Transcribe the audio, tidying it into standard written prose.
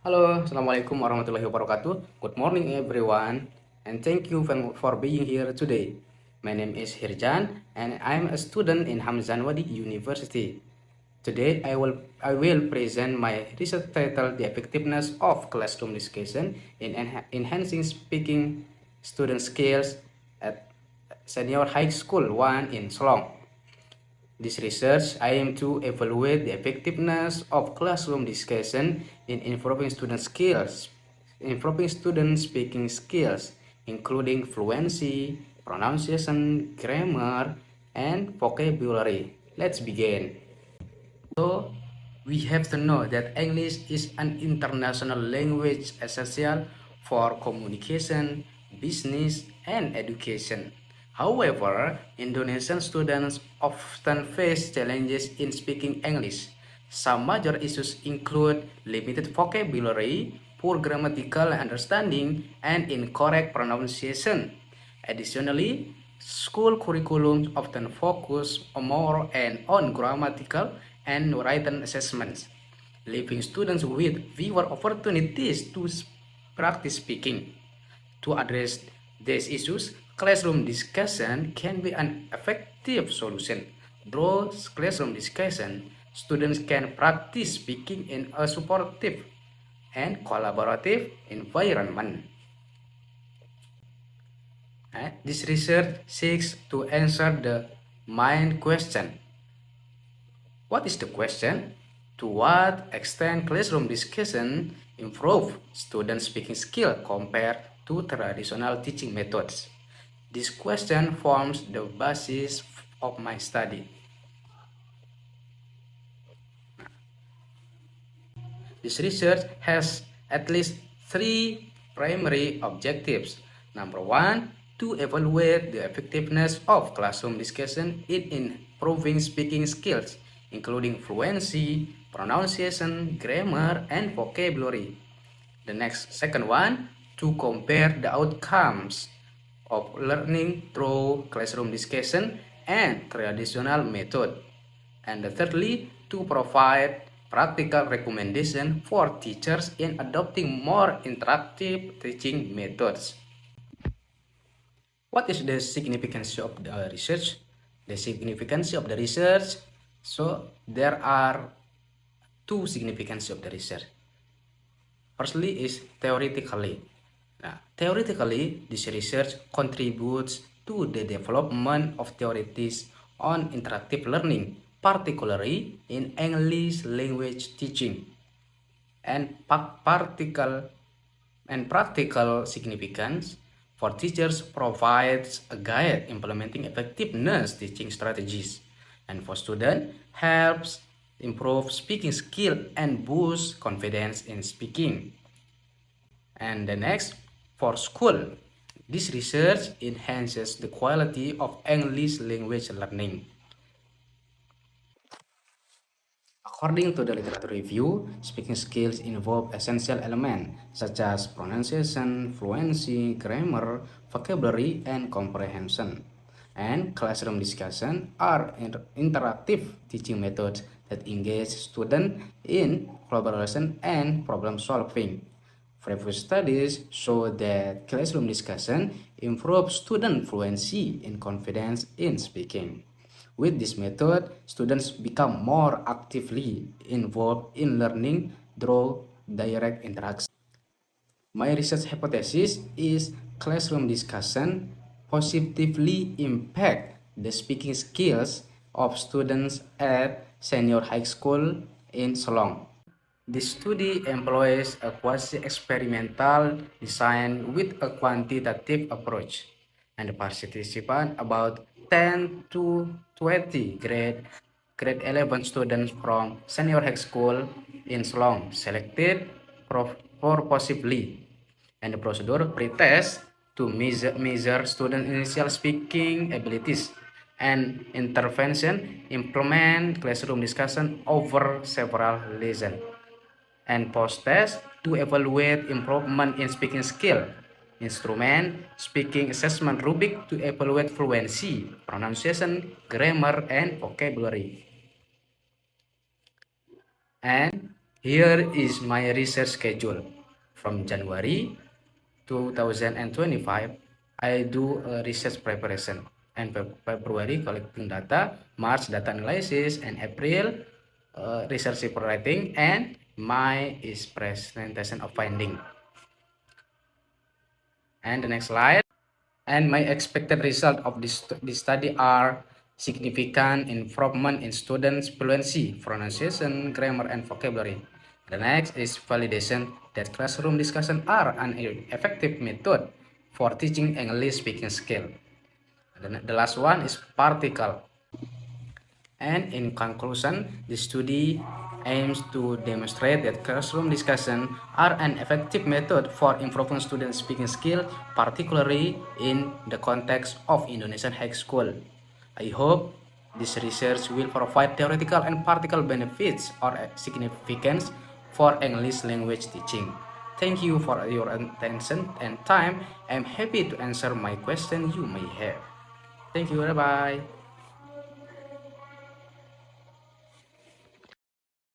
Halo, Assalamualaikum warahmatullahi wabarakatuh. Good morning everyone, and thank you for being here today. My name is Hirjan, and I'm a student in Hamzanwadi University. Today, I will present my research titled "The Effectiveness of Classroom Discussion in Enhancing Speaking Student Skills at Senior High School 1 in Solong." This research aims to evaluate the effectiveness of classroom discussion in improving student speaking skills, including fluency, pronunciation, grammar, and vocabulary. Let's begin. So, we have to know that English is an international language essential for communication, business, and education. However, Indonesian students often face challenges in speaking English. Some major issues include limited vocabulary, poor grammatical understanding, and incorrect pronunciation. Additionally, school curriculums often focus more on grammatical and written assessments, leaving students with fewer opportunities to practice speaking. To address these issues, classroom discussion can be an effective solution. Through classroom discussion, students can practice speaking in a supportive and collaborative environment. This research seeks to answer the main question. What is the question? To what extent classroom discussion improve student speaking skill compared to traditional teaching methods? This question forms the basis of my study. This research has at least three primary objectives. Number one, to evaluate the effectiveness of classroom discussion in improving speaking skills, including fluency, pronunciation, grammar, and vocabulary. The second one, to compare the outcomes of learning through classroom discussion and traditional method. And thirdly, to provide practical recommendation for teachers in adopting more interactive teaching methods. What is the significance of the research? The significance of the research, so there are two significance of the research. Firstly is theoretically. Now, theoretically, this research contributes to the development of theories on interactive learning, particularly in English language teaching, and practical significance for teachers provides a guide implementing effectiveness teaching strategies, and for students helps improve speaking skill and boost confidence in speaking. And the next, for school, this research enhances the quality of English language learning. According to the literature review, speaking skills involve essential elements such as pronunciation, fluency, grammar, vocabulary, and comprehension. And classroom discussion are interactive teaching methods that engage students in collaboration and problem solving. Previous studies show that classroom discussion improves student fluency and confidence in speaking. With this method, students become more actively involved in learning through direct interaction. My research hypothesis is classroom discussion positively impact the speaking skills of students at senior high school in Solong. This study employs a quasi-experimental design with a quantitative approach, and the participants, about 10 to 20 grade 11 students from senior high school in Solong, selected for possibly, and the procedure pretest to measure student initial speaking abilities, and intervention implement classroom discussion over several lessons, and post-test to evaluate improvement in speaking skill, instrument speaking assessment rubric to evaluate fluency, pronunciation, grammar, and vocabulary. And Here is my research schedule. From January 2025, I do a research preparation, and February collecting data, March data analysis, and April research report writing, and May is presentation of finding. And the next slide. And my expected result of this study are significant improvement in students' fluency, pronunciation, grammar, and vocabulary. The next is validation that classroom discussion are an effective method for teaching English speaking skill. The last one is particle. And in conclusion, the study aims to demonstrate that classroom discussion are an effective method for improving student speaking skill, particularly in the context of Indonesian high school. I hope this research will provide theoretical and practical benefits or significance for English language teaching. Thank you for your attention and time. I'm happy to answer my question you may have. Thank you. Bye-bye.